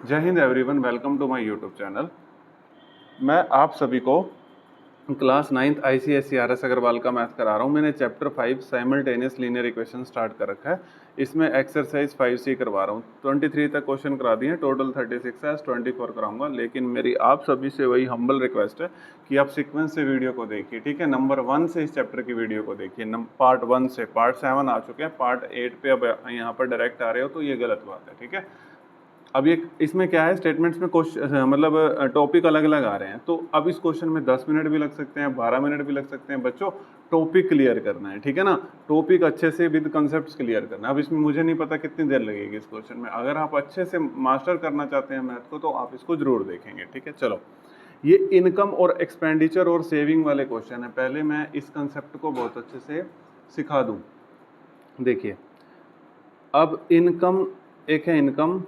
जय हिंद everyone, welcome to my YouTube channel. मैं आप सभी को class 9th ICSE RS Agarwal का मैथ करा रहा हूँ। मैंने chapter 5 simultaneous linear equation start कर रखा है। इसमें एक्सरसाइज 5C करवा रहा हूँ। 23 तक क्वेश्चन करा दिए हैं, टोटल 36 है, 24 कराऊंगा। लेकिन मेरी आप सभी से वही हम्बल रिक्वेस्ट है कि आप सीक्वेंस से वीडियो को देखिए, ठीक है। नंबर 1 से इस चैप्टर की वीडियो को देखिए, पार्ट 1 से। पार्ट 7 आ चुके हैं, पार्ट 8 पे अब यहाँ पर डायरेक्ट आ रहे हो तो ये गलत बात है, ठीक है। अब ये इसमें क्या है, स्टेटमेंट्स में क्वेश्चन मतलब टॉपिक अलग अलग आ रहे हैं। तो अब इस क्वेश्चन में 10 मिनट भी लग सकते हैं, 12 मिनट भी लग सकते हैं। बच्चों, टॉपिक क्लियर करना है, ठीक है ना। टॉपिक अच्छे से विद कंसेप्ट्स क्लियर करना है। अब इसमें मुझे नहीं पता कितनी देर लगेगी इस क्वेश्चन में। अगर आप अच्छे से मास्टर करना चाहते हैं मैथ को तो आप इसको जरूर देखेंगे, ठीक है। चलो, ये इनकम और एक्सपेंडिचर और सेविंग वाले क्वेश्चन है। पहले मैं इस कंसेप्ट को बहुत अच्छे से सिखा दूं। देखिए, अब इनकम एक है, इनकम,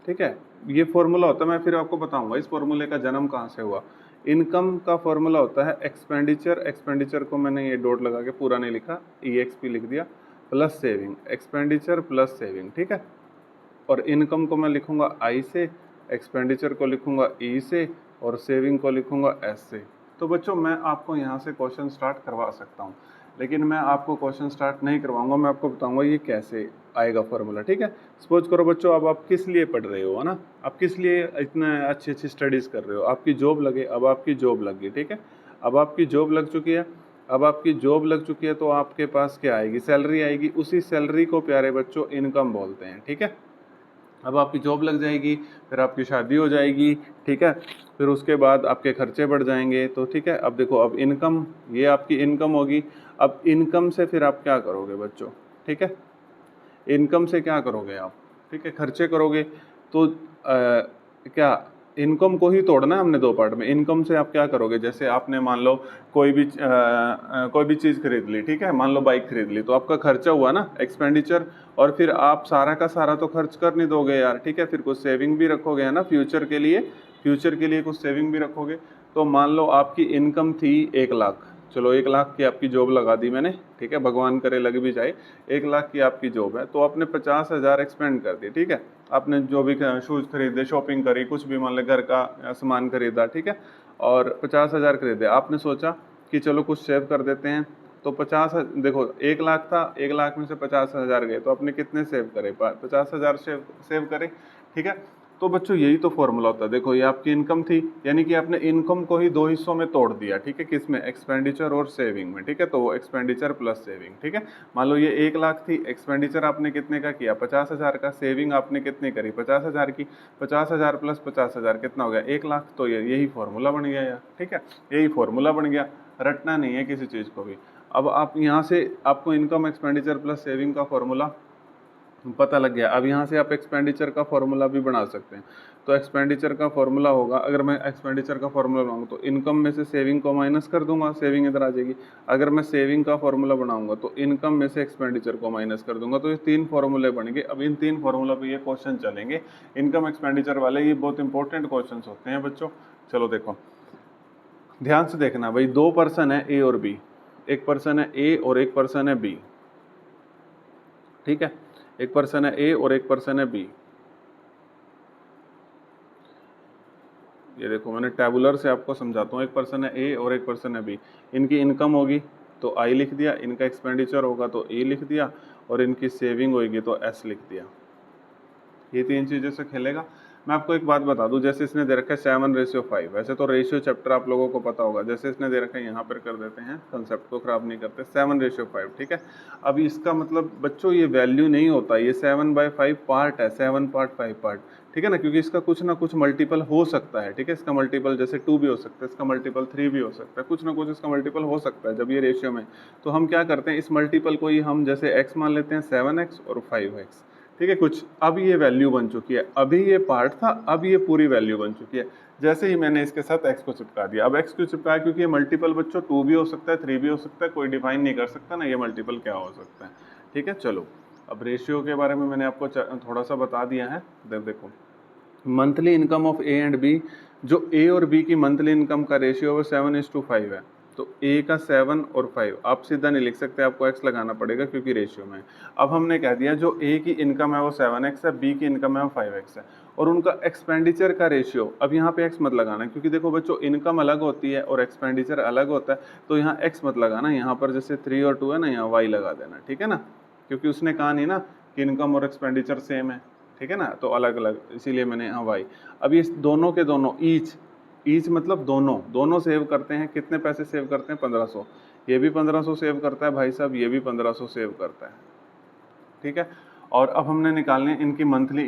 ठीक है। ये फॉर्मूला होता है, मैं फिर आपको बताऊंगा इस फॉर्मूले का जन्म कहाँ से हुआ। इनकम का फॉर्मूला होता है एक्सपेंडिचर, एक्सपेंडिचर को मैंने ये डॉट लगा के पूरा नहीं लिखा, EXP लिख दिया, plus saving, expenditure plus saving, ठीक है। और इनकम को मैं लिखूंगा I से, एक्सपेंडिचर को लिखूंगा E से, और सेविंग को लिखूंगा S से। तो बच्चों, मैं आपको यहाँ से क्वेश्चन स्टार्ट करवा सकता हूँ, लेकिन मैं आपको क्वेश्चन स्टार्ट नहीं करवाऊंगा। मैं आपको बताऊंगा ये कैसे आएगा फॉर्मूला, ठीक है। सपोज करो बच्चों, अब आप किस लिए पढ़ रहे हो, है ना। आप किस लिए इतने अच्छी अच्छी स्टडीज कर रहे हो, आपकी जॉब लगे। अब आपकी जॉब लग गई, ठीक है। अब आपकी जॉब लग चुकी है। अब आपकी जॉब लग चुकी है तो आपके पास क्या आएगी, सैलरी आएगी। उसी सैलरी को प्यारे बच्चों इनकम बोलते हैं, ठीक है। अब आपकी जॉब लग जाएगी, फिर आपकी शादी हो जाएगी, ठीक है। फिर उसके बाद आपके खर्चे बढ़ जाएंगे, तो ठीक है। अब देखो, अब इनकम, ये आपकी इनकम होगी। अब इनकम से फिर आप क्या करोगे बच्चों, ठीक है। इनकम से क्या करोगे आप, ठीक है, खर्चे करोगे। तो क्या, इनकम को ही तोड़ना है हमने दो पार्ट में। इनकम से आप क्या करोगे, जैसे आपने मान लो कोई भी चीज़ खरीद ली, ठीक है। मान लो बाइक खरीद ली, तो आपका खर्चा हुआ ना, एक्सपेंडिचर। और फिर आप सारा का सारा तो खर्च कर नहीं दोगे यार, ठीक है। फिर कुछ सेविंग भी रखोगे, है ना, फ्यूचर के लिए। फ्यूचर के लिए कुछ सेविंग भी रखोगे। तो मान लो आपकी इनकम थी 1 लाख, चलो 1 लाख की आपकी जॉब लगा दी मैंने, ठीक है, भगवान करे लग भी जाए। 1 लाख की आपकी जॉब है, तो आपने 50,000 एक्सपेंड कर दी, ठीक है। आपने जो भी शूज़ खरीदे, शॉपिंग करी, कुछ भी मान लो घर का सामान खरीदा, ठीक है। और 50,000 खरीदे। आपने सोचा कि चलो कुछ सेव कर देते हैं। तो 50, देखो 1 लाख था, 1 लाख में से 50,000 गए, तो आपने कितने सेव करे, 50,000 सेव करे, ठीक है। तो बच्चों, यही तो फॉर्मूला होता है। देखो, ये आपकी इनकम थी, यानी कि आपने इनकम को ही 2 हिस्सों में तोड़ दिया, ठीक है। किसमें, एक्सपेंडिचर और सेविंग में, ठीक है। तो वो एक्सपेंडिचर प्लस सेविंग, ठीक है। मान लो ये 1 लाख थी, एक्सपेंडिचर आपने कितने का किया, 50,000 का। सेविंग आपने कितनी करी, 50,000 की। 50,000 प्लस 50,000 कितना हो गया, 1 लाख। तो यही फॉर्मूला बन गया यार, ठीक है। यही फॉर्मूला बन गया, रटना नहीं है किसी चीज़ को भी। अब आप यहाँ से, आपको इनकम, एक्सपेंडिचर प्लस सेविंग का फॉर्मूला पता लग गया। अब यहाँ से आप एक्सपेंडिचर का फॉर्मूला भी बना सकते हैं। तो एक्सपेंडिचर का फॉर्मूला होगा, अगर मैं एक्सपेंडिचर का फॉर्मूला बनाऊंगा तो इनकम में से सेविंग को माइनस कर दूंगा, सेविंग इधर आ जाएगी। अगर मैं सेविंग का फॉर्मूला बनाऊंगा तो इनकम में से एक्सपेंडिचर को माइनस कर दूंगा। तो ये 3 फॉर्मूले बनेंगे। अब इन 3 फॉर्मूला पे ये क्वेश्चन चलेंगे, इनकम एक्सपेंडिचर वाले। ये बहुत इंपॉर्टेंट क्वेश्चन होते हैं बच्चों। चलो देखो, ध्यान से देखना भाई। 2 पर्सन है, A और B। एक पर्सन है A और एक पर्सन है B, ठीक है। एक पर्सन है A और एक पर्सन है B। ये देखो, मैंने टैबुलर से आपको समझाता हूँ। एक पर्सन है A और एक पर्सन है B। इनकी इनकम होगी तो I लिख दिया, इनका एक्सपेंडिचर होगा तो E लिख दिया, और इनकी सेविंग होगी तो S लिख दिया। ये 3 चीज़ों से खेलेगा। मैं आपको एक बात बता दूं, जैसे इसने दे रखा है 7:5। वैसे तो रेशियो चैप्टर आप लोगों को पता होगा। जैसे इसने दे रखा है, यहाँ पर कर देते हैं, कंसेप्ट को खराब नहीं करते, 7:5, ठीक है। अब इसका मतलब बच्चों ये वैल्यू नहीं होता, ये 7/5 पार्ट है, 7 पार्ट 5 पार्ट, ठीक है ना। क्योंकि इसका कुछ ना कुछ मल्टीपल हो सकता है, ठीक है। इसका मल्टीपल जैसे 2 भी हो सकता है, इसका मल्टीपल 3 भी हो सकता है, कुछ ना कुछ इसका मल्टीपल हो सकता है जब ये रेशियो में। तो हम क्या करते हैं, इस मल्टीपल को ही हम जैसे x मान लेते हैं, 7x और 5x, ठीक है कुछ। अब ये वैल्यू बन चुकी है, अभी ये पार्ट था, अब ये पूरी वैल्यू बन चुकी है। जैसे ही मैंने इसके साथ x को चिपका दिया। अब x को चिपकाया क्योंकि ये मल्टीपल बच्चों 2 भी हो सकता है, 3 भी हो सकता है, कोई डिफाइन नहीं कर सकता ना ये मल्टीपल क्या हो सकता है, ठीक है। चलो, अब रेशियो के बारे में मैंने आपको थोड़ा सा बता दिया है। देखो, monthly income of A and B, जो A और B की मंथली इनकम का रेशियो है 7:5 है। तो ए का 7 और 5 आप सीधा नहीं लिख सकते, आपको एक्स लगाना पड़ेगा क्योंकि रेशियो में। अब हमने कह दिया जो ए की इनकम है वो 7x है, बी की इनकम है वो 5x है, और उनका एक्सपेंडिचर का रेशियो, अब यहाँ पे एक्स मत लगाना क्योंकि देखो बच्चों इनकम अलग होती है और एक्सपेंडिचर अलग होता है, तो यहाँ एक्स मत लगाना, यहाँ पर जैसे 3 और 2 है ना, यहाँ वाई लगा देना, ठीक है ना, क्योंकि उसने कहा नहीं ना कि इनकम और एक्सपेंडिचर सेम है, ठीक है ना, तो अलग अलग, इसीलिए मैंने यहाँ वाई। अब ये दोनों के दोनों ईच मतलब दोनों सेव करते हैं, कितने पैसे सेव करते हैं 1500, ये भी 1500 सेव करता है भाई साहब, ये भी 1500 सेव करता है, ठीक है। और अब हमने निकालनी है इनकी मंथली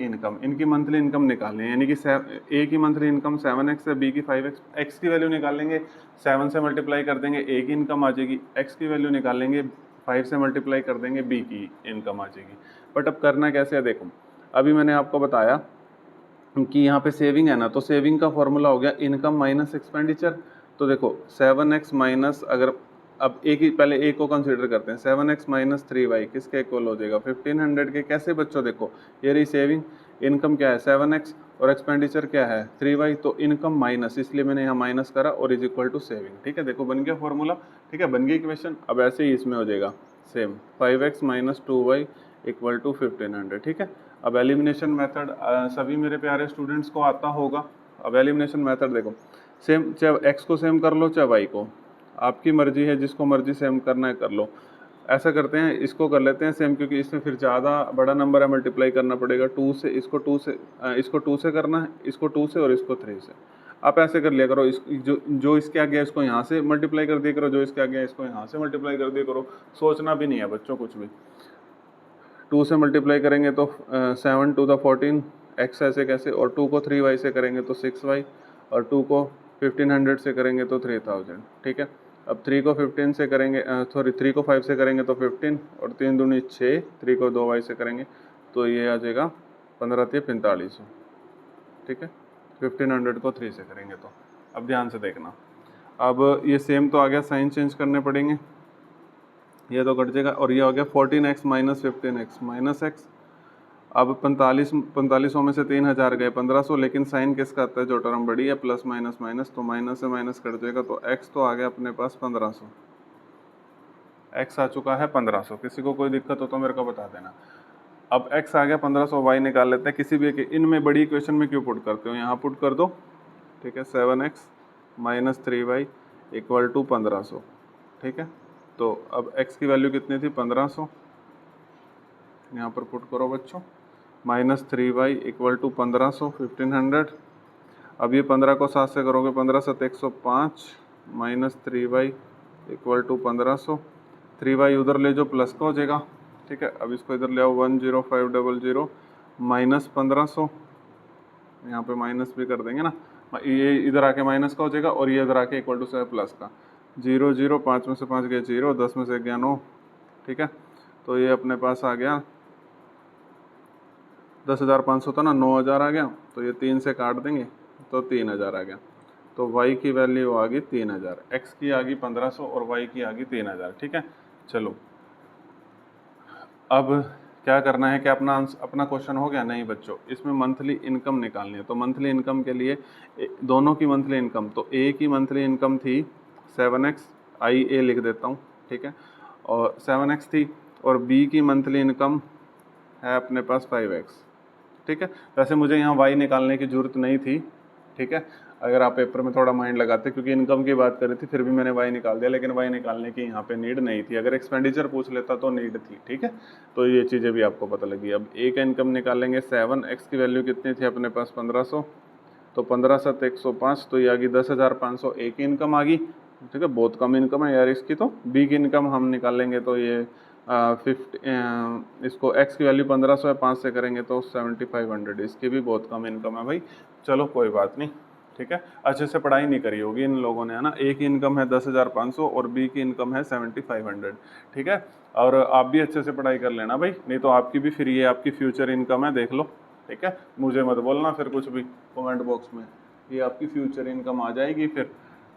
इनकम निकालनी है, यानी कि ए की मंथली इनकम 7x है, बी की 5x, एक्स की वैल्यू निकालेंगे 7 से मल्टीप्लाई कर देंगे ए की इनकम आ जाएगी, एक्स की वैल्यू निकालेंगे 5 से मल्टीप्लाई कर देंगे बी की इनकम आ जाएगी। बट अब करना कैसे है, देखो अभी मैंने आपको बताया कि यहाँ पे सेविंग है ना, तो सेविंग का फॉर्मूला हो गया इनकम माइनस एक्सपेंडिचर। तो देखो 7x माइनस, अगर अब एक ही पहले ए को कंसीडर करते हैं, 7x माइनस 3y किसके इक्वल हो जाएगा 1500 के। कैसे बच्चों, देखो ये रही सेविंग, इनकम क्या है 7x और एक्सपेंडिचर क्या है 3y, तो इनकम माइनस, इसलिए मैंने यहाँ माइनस करा और इज इक्वल टू सेविंग, ठीक है। देखो बन गया फॉर्मूला, ठीक है, बन गई इक्वेशन। अब ऐसे ही इसमें हो जाएगा same, 5x minus 2y equal to 1500, ठीक है। अब एलिमिनेशन मेथड सभी मेरे प्यारे स्टूडेंट्स को आता होगा। अब एलिमिनेशन मेथड देखो, सेम, चाहे एक्स को सेम कर लो चाहे वाई को, आपकी मर्जी है, जिसको मर्जी सेम करना है कर लो। ऐसा करते हैं, इसको कर लेते हैं सेम, क्योंकि इसमें फिर ज़्यादा बड़ा नंबर है, मल्टीप्लाई करना पड़ेगा 2 से, इसको 2 से, इसको 2 से करना है, इसको 2 से और इसको 3 से। आप ऐसे कर लिया करो, इस जो इसके आगे है इसको यहाँ से मल्टीप्लाई कर दिया करो, जो इसके आगे है इसको यहाँ से मल्टीप्लाई कर दिया करो, सोचना भी नहीं है बच्चों कुछ भी। 2 से मल्टीप्लाई करेंगे तो 7 टू द 14 एक्स, ऐसे कैसे, और 2 को 3y से करेंगे तो 6y, और 2 को 1500 से करेंगे तो 3000, ठीक है। अब 3 को 15 से करेंगे, सॉरी 3 को 5 से करेंगे तो 15, और 3 दूनी 6, 3 को 2y से करेंगे तो ये आ जाएगा 15 × 4500, ठीक है। 1500 को 3 से करेंगे तो, अब ध्यान से देखना, अब ये सेम तो आ गया, साइन चेंज करने पड़ेंगे, ये तो कट जाएगा, और ये हो गया 14x minus 15x minus x. अब 4500 में से 3000 गए 1500, लेकिन साइन किसका आता है, जो टर्म बड़ी है, प्लस माइनस माइनस, तो माइनस से माइनस कट जाएगा, तो x तो आ गया अपने पास 1500, x आ चुका है 1500। किसी को कोई दिक्कत हो तो मेरे को बता देना। अब x आ गया 1500, y निकाल लेते हैं, किसी भी इनमें बड़ी इक्वेशन में क्यों पुट करते हो, यहाँ पुट कर दो, ठीक है। 7x minus 3y equal to 1500, ठीक है। तो अब x की वैल्यू कितनी थी 1500, यहाँ पर पुट करो बच्चों, माइनस 3y इक्वल टू 1500 1500। अब ये 15 को 7 से करोगे, 15 7 105 minus 3y equal to 1500, 3y उधर ले जाओ प्लस का हो जाएगा, ठीक है। अब इसको इधर ले आओ 10500 माइनस 1500, यहाँ पे माइनस भी कर देंगे ना, ये इधर आके माइनस का हो जाएगा, और ये इधर आके इक्वल टू से प्लस का, 0 0, 5 में से 5 गए 0, 10 में से गया 9, ठीक है। तो ये अपने पास आ गया 10,500 था ना, 9,000 आ गया, तो ये 3 से काट देंगे तो 3,000 आ गया। तो y की वैल्यू आ गई 3,000, x की आ गई 1500 और y की आ गई 3,000, ठीक है। चलो अब क्या करना है कि अपना क्वेश्चन हो गया, नहीं बच्चों, इसमें मंथली इनकम निकालनी है। तो मंथली इनकम के लिए दोनों की मंथली इनकम, तो a की मंथली इनकम थी 7x, आई ए लिख देता हूँ, ठीक है, और 7x थी, और b की मंथली इनकम है अपने पास 5x, ठीक है। वैसे मुझे यहाँ y निकालने की ज़रूरत नहीं थी, ठीक है, अगर आप पेपर में थोड़ा माइंड लगाते, क्योंकि इनकम की बात करी थी, फिर भी मैंने y निकाल दिया, लेकिन y निकालने की यहाँ पे नीड नहीं थी, अगर एक्सपेंडिचर पूछ लेता तो नीड थी, ठीक है। तो ये चीज़ें भी आपको पता लगी। अब a का इनकम निकालेंगे 7, x की वैल्यू कितनी थी अपने पास 1500, तो 15 7 105, तो ये आ गई 10,500 a की इनकम आ गई, ठीक है। बहुत कम इनकम है यार इसकी। तो b की इनकम हम निकालेंगे तो ये 50, इसको x की वैल्यू 1500 है, 5 से करेंगे तो 7500, इसकी भी बहुत कम इनकम है भाई। चलो कोई बात नहीं, ठीक है। अच्छे से पढ़ाई नहीं करी होगी इन लोगों ने, है ना। a की इनकम है 10,500 और b की इनकम है 7500, ठीक है। और आप भी अच्छे से पढ़ाई कर लेना भाई, नहीं तो आपकी भी फिर ये आपकी फ्यूचर इनकम है, देख लो, ठीक है। मुझे मत बोलना फिर कुछ भी कमेंट बॉक्स में, ये आपकी फ्यूचर इनकम आ जाएगी फिर,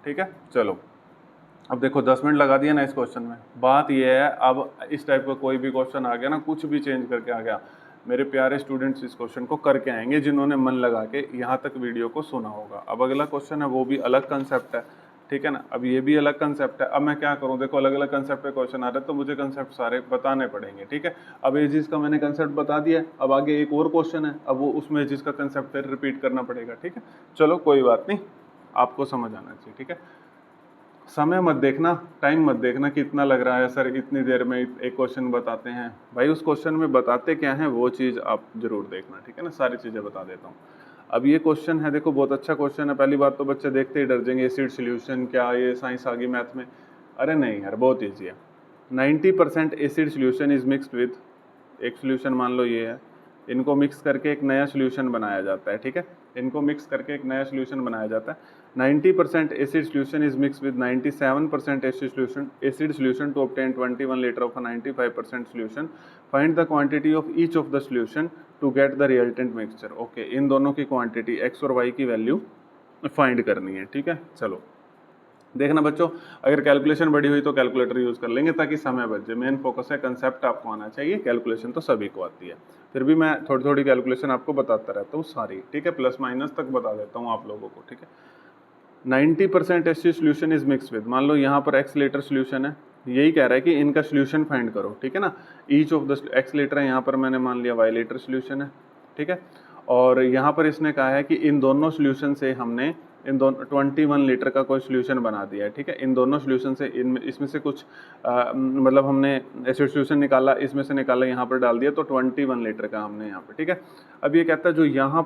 ठीक है। चलो अब देखो 10 मिनट लगा दिया ना इस क्वेश्चन में। बात ये है, अब इस टाइप का कोई भी क्वेश्चन आ गया ना, कुछ भी चेंज करके आ गया, मेरे प्यारे स्टूडेंट्स इस क्वेश्चन को करके आएंगे जिन्होंने मन लगा के यहाँ तक वीडियो को सुना होगा। अब अगला क्वेश्चन है, वो भी अलग कंसेप्ट है, ठीक है ना। अब ये भी अलग कंसेप्ट है। अब मैं क्या करूँ, देखो अलग अलग कंसेप्ट पे क्वेश्चन आ रहे हैं तो मुझे कंसेप्ट सारे बताने पड़ेंगे, ठीक है। अब एजिस का मैंने कंसेप्ट बता दिया है, अब आगे एक और क्वेश्चन है, अब वो उसमें एजिस का कंसेप्ट फिर रिपीट करना पड़ेगा, ठीक है। चलो कोई बात नहीं, आपको समझ आना चाहिए, ठीक है। समय मत देखना, टाइम मत देखना कि इतना लग रहा है सर, इतनी देर में एक क्वेश्चन बताते हैं। भाई उस क्वेश्चन में बताते क्या है वो चीज़ आप जरूर देखना, ठीक है ना। सारी चीज़ें बता देता हूँ। अब ये क्वेश्चन है, देखो बहुत अच्छा क्वेश्चन है। पहली बात तो बच्चे देखते ही डर जाएंगे, एसिड सोल्यूशन क्या, ये साइंस आ गई मैथ में। अरे नहीं यार, बहुत ईजी है। 90% acid solution is mixed with, एक सोल्यूशन मान लो ये है, इनको मिक्स करके एक नया सोल्यूशन बनाया जाता है, ठीक है। इनको मिक्स करके एक नया सोल्यूशन बनाया जाता है। 90% acid solution is mix with 97% acid solution to obtain 21 litre of 95% solution. Find the quantity of each of the solution to get the resultant mixture. Okay, इन दोनों की क्वांटिटी एक्स और वाई की वैल्यू फाइंड करनी है, ठीक है। चलो देखना बच्चों, अगर कैलकुलेशन बड़ी हुई तो कैलकुलेटर यूज कर लेंगे ताकि समय बच जाए। मेन फोकस है कंसेप्ट आपको आना चाहिए, कैलकुलेशन तो सभी को आती है। फिर भी मैं थोड़ी थोड़ी कैलकुलेशन आपको बताता रहता हूँ सारी, ठीक है, प्लस माइनस तक बता देता हूँ आप लोगों को, ठीक है। 90% SC solution is mix with, मान लो यहाँ पर एक्स लीटर सोल्यूशन है, यही कह रहा है कि इनका सोल्यूशन फाइंड करो, ठीक है ना। Each of the x litre है, यहाँ पर मैंने मान लिया वाई लीटर सोल्यूशन है, ठीक है। और यहाँ पर इसने कहा है कि इन दोनों सोल्यूशन से हमने इन दोनों 21 लीटर का कोई सोल्यूशन बना दिया है, ठीक है। इन दोनों सोल्यूशन से इसमें से कुछ मतलब हमने एसिड सोल्यूशन निकाला, इसमें से निकाला, यहाँ पर डाल दिया, तो 21 लीटर का हमने यहाँ पर, ठीक है। अब ये कहता है जो यहाँ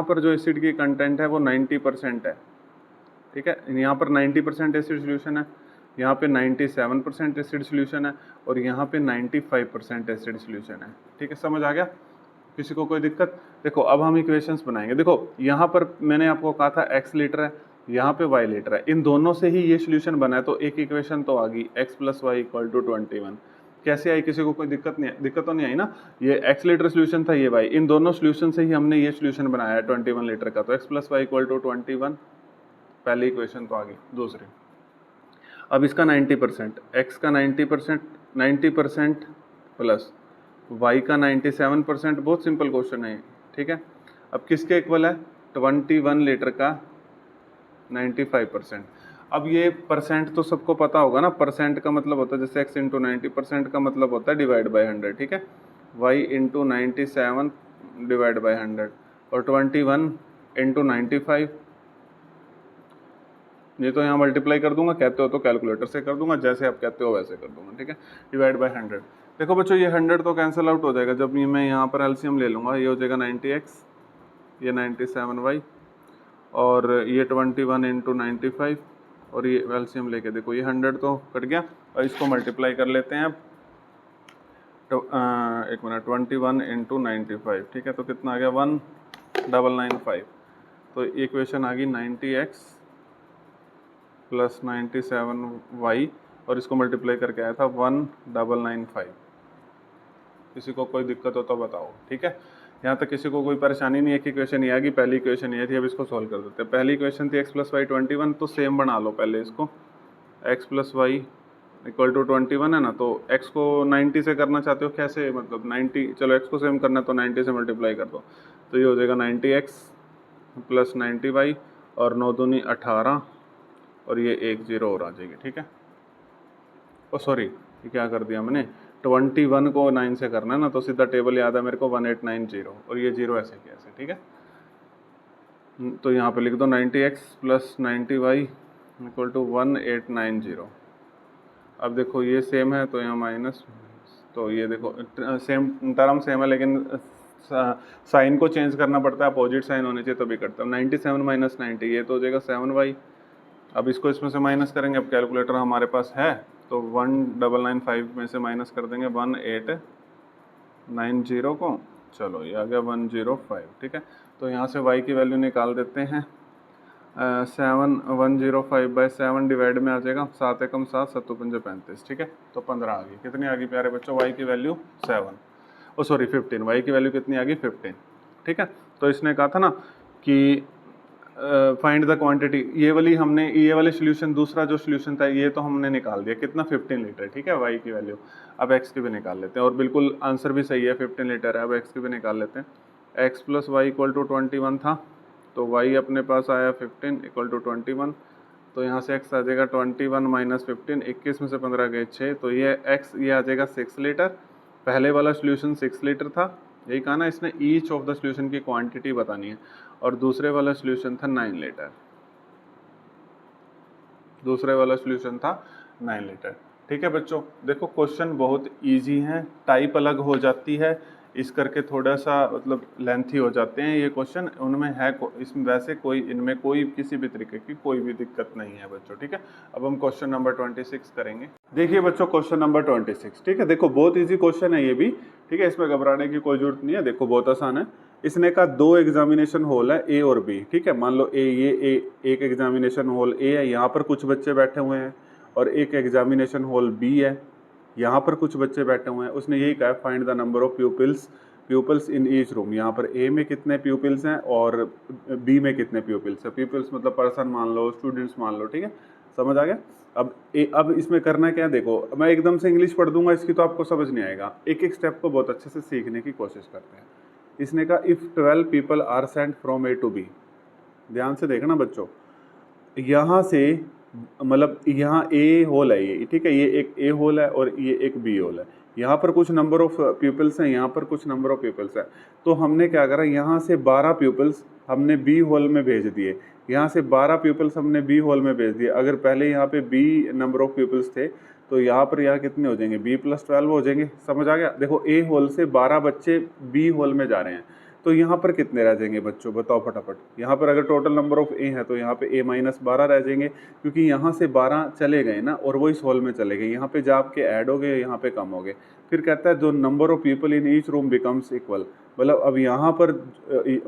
पर जो एसिड की कंटेंट है वो 90% है, ठीक है। यहाँ पर 90% एसिड सोल्यूशन है, यहाँ पे 97% एसिड सोल्यूशन है, और यहाँ पे 95% एसिड सोल्यूशन है, ठीक है। समझ आ गया किसी को कोई दिक्कत? देखो अब हम इक्वेशंस बनाएंगे। देखो यहाँ पर मैंने आपको कहा था x लीटर है, यहाँ पे y लीटर है, इन दोनों से ही ये सोल्यूशन बना है, तो एक इक्वेशन तो आ गई x plus Y equal to 21। कैसे आई, किसी को कोई दिक्कत नहीं, दिक्कत तो नहीं आई ना। ये x लीटर सोल्यूशन था, ये y, इन दोनों सोल्यूशन से ही हमने ये सोल्यूशन बनाया है 21 लीटर का, तो x plus Y equal to 21, पहली इक्वेशन तो आ गई। दूसरी, अब इसका 90%, x का 90% प्लस y का 97%, बहुत सिंपल क्वेश्चन है, ठीक है। अब किसके इक्वल है, 21 लीटर का 95%। अब ये परसेंट तो सबको पता होगा ना, परसेंट का मतलब होता है जैसे x इंटू 90% का मतलब होता है डिवाइड बाई 100, ठीक है। y इंटू 97 डिवाइड बाई 100, और 21 इंटू 95, ये तो यहाँ मल्टीप्लाई कर दूंगा, कहते हो तो कैलकुलेटर से कर दूंगा, जैसे आप कहते हो वैसे कर दूंगा, ठीक है। Divide by 100। देखो बच्चों ये 100 तो कैंसिल आउट हो जाएगा, जब ये मैं यहाँ पर एलसीएम ले लूँगा, ये हो जाएगा 90x, ये 97y, और ये 21 इंटू 95, और ये एलसीएम लेके देखो ये 100 तो कट गया, और इसको मल्टीप्लाई कर लेते हैं अब। तो एक मिनट, 21 इंटू 95, ठीक है, तो कितना आ गया 1995। तो इक्वेशन आ गई 90x प्लस 97y, और इसको मल्टीप्लाई करके आया था 1995। किसी को कोई दिक्कत हो तो बताओ, ठीक है। यहाँ तक किसी को कोई परेशानी नहीं है कि इक्वेशन ये आ गई, पहली इक्वेशन ये थी। अब इसको सॉल्व कर देते हैं। पहली इक्वेशन थी x प्लस वाई 21, तो सेम बना लो पहले इसको, x plus Y equal to 21 है ना, तो x को 90 से करना चाहते हो, कैसे, मतलब 90, चलो x को सेम करना है तो 90 से मल्टीप्लाई कर दो, तो ये हो जाएगा 90x प्लस 90y, और 9 दूनी 18, और ये 1 0 और आ जाएगी, ठीक है। ओ सॉरी, ये क्या कर दिया मैंने, 21 को 9 से करना है ना, तो सीधा टेबल याद है मेरे को 1890, और ये 0 ऐसे कैसे, ठीक है। तो यहाँ पे लिख दो 90x plus 90y equal to 1890। अब देखो ये सेम है तो यहाँ माइनस, तो ये देखो सेम टर्म सेम है, लेकिन साइन को चेंज करना पड़ता है, अपोजिट साइन होने चाहिए तभी करता हूँ। 97 माइनस 90, ये तो हो जाएगा 7y। अब इसको इसमें से माइनस करेंगे, अब कैलकुलेटर हमारे पास है, तो 1995 में से माइनस कर देंगे 1890 को, चलो ये आ गया 105, ठीक है। तो यहाँ से y की वैल्यू निकाल देते हैं, 105/7 डिवाइड में आ जाएगा, 7 एकम 7, 7 पंजे 35, ठीक है। तो 15 आ गई, कितनी आ गई प्यारे बच्चों, y की वैल्यू 7, ओ सॉरी 15, y की वैल्यू कितनी आ गई 15, ठीक है। तो इसने कहा था ना कि फाइंड द क्वांटिटी, ये वाले सोल्यूशन, दूसरा जो सोल्यूशन था ये तो हमने निकाल दिया, कितना 15 लीटर, ठीक है, y की वैल्यू। अब x की भी निकाल लेते हैं, और बिल्कुल आंसर भी सही है, 15 लीटर है। अब x की भी निकाल लेते हैं, x plus Y equal to 21 था, तो y अपने पास आया 15 इक्वल टू 21, तो यहाँ से x आ जाएगा 21 माइनस 15, 21 में से 15 गए 6, तो ये x ये आ जाएगा 6 लीटर। पहले वाला सोल्यूशन 6 लीटर था, यही कहा ना इसने ईच ऑफ द सोल्यूशन की क्वांटिटी बतानी है, और दूसरे वाला सोल्यूशन था 9 लीटर, दूसरे वाला सोल्यूशन था 9 लीटर। ठीक है बच्चों, देखो क्वेश्चन बहुत इजी है, टाइप अलग हो जाती है, इस करके थोड़ा सा मतलब लेंथी हो जाते हैं ये क्वेश्चन, उनमें है इसमें वैसे कोई इनमें कोई किसी भी तरीके की कोई भी दिक्कत नहीं है बच्चों। ठीक है, अब हम क्वेश्चन नंबर 26 करेंगे। देखिए बच्चों क्वेश्चन नंबर 26, ठीक है, देखो बहुत इजी क्वेश्चन है ये भी, ठीक है, इसमें घबराने की कोई जरूरत नहीं है, देखो बहुत आसान है। इसने कहा 2 एग्जामिनेशन हॉल है ए और बी, ठीक है, मान लो एक एग्जामिनेशन हॉल ए है, यहाँ पर कुछ बच्चे बैठे हुए हैं, और एक एग्जामिनेशन हॉल बी है, यहाँ पर कुछ बच्चे बैठे हुए हैं। उसने यही कहा find the number of people's in each room, यहाँ पर ए में कितने प्यूपल्स हैं और बी में कितने प्यूपल्स हैं, प्यूपल्स मतलब पर्सन मान लो, स्टूडेंट्स मान लो, ठीक है, समझ आ गया। अब इसमें करना क्या है, देखो मैं एकदम से इंग्लिश पढ़ दूंगा इसकी तो आपको समझ नहीं आएगा, एक एक स्टेप को बहुत अच्छे से सीखने की कोशिश करते हैं। इसने कहा if 12 people are sent from A to B, ध्यान से देखना बच्चों, यहाँ से मतलब यहाँ ए होल है ये, ठीक है, ये एक ए होल है और ये एक बी होल है, यहाँ पर कुछ नंबर ऑफ पीपल्स हैं, यहाँ पर कुछ नंबर ऑफ पीपल्स हैं, तो हमने क्या करा, यहाँ से 12 पीपल्स हमने बी होल में भेज दिए, यहाँ से 12 पीपल्स हमने बी होल में भेज दिए। अगर पहले यहाँ पे बी नंबर ऑफ पीपल्स थे तो यहाँ पर यहाँ कितने हो जाएंगे, बी प्लस 12 हो जाएंगे, समझ आ गया। देखो ए होल से 12 बच्चे बी होल में जा रहे हैं, तो यहाँ पर कितने रह जाएंगे बच्चों, बताओ फटाफट। यहाँ पर अगर टोटल नंबर ऑफ ए है तो यहाँ पे ए माइनस 12 रह जाएंगे, क्योंकि यहाँ से 12 चले गए ना और वो इस हॉल में चले गए, यहाँ पे जा आपके ऐड हो गए, यहाँ पे कम हो गए। फिर कहता है जो number of people in each room becomes equal, मतलब अब यहाँ पर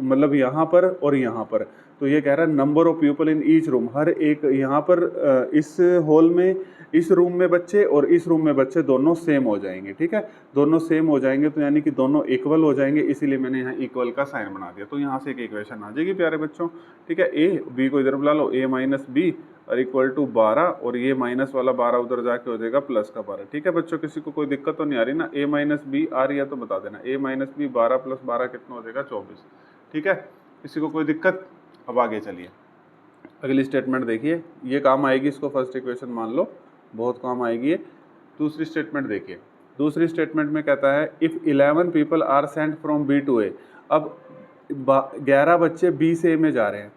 मतलब यहाँ पर और यहाँ पर, तो ये कह रहा है number of people in each room, हर एक यहाँ पर इस हॉल में, इस रूम में बच्चे और इस रूम में बच्चे दोनों सेम हो जाएंगे, ठीक है, दोनों सेम हो जाएंगे, तो यानी कि दोनों इक्वल हो जाएंगे, इसीलिए मैंने यहाँ इक्वल का साइन बना दिया, तो यहाँ से एक इक्वेशन आ जाएगी प्यारे बच्चों। ठीक है, ए बी को इधर बुला लो, ए माइनस बी और इक्वल टू 12, और ये माइनस वाला 12 उधर जाके हो जाएगा प्लस का 12। ठीक है बच्चों, किसी को कोई दिक्कत तो नहीं आ रही ना, ए माइनस बी आ रही है तो बता देना, ए माइनस बी 12 प्लस 12 कितना हो जाएगा 24। ठीक है, किसी को कोई दिक्कत। अब आगे चलिए, अगली स्टेटमेंट देखिए, ये काम आएगी, इसको फर्स्ट इक्वेशन मान लो, बहुत काम आएगी ये। दूसरी स्टेटमेंट देखिए, दूसरी स्टेटमेंट में कहता है if 11 people are sent from B to A, अब 11 बच्चे बी से ए में जा रहे हैं,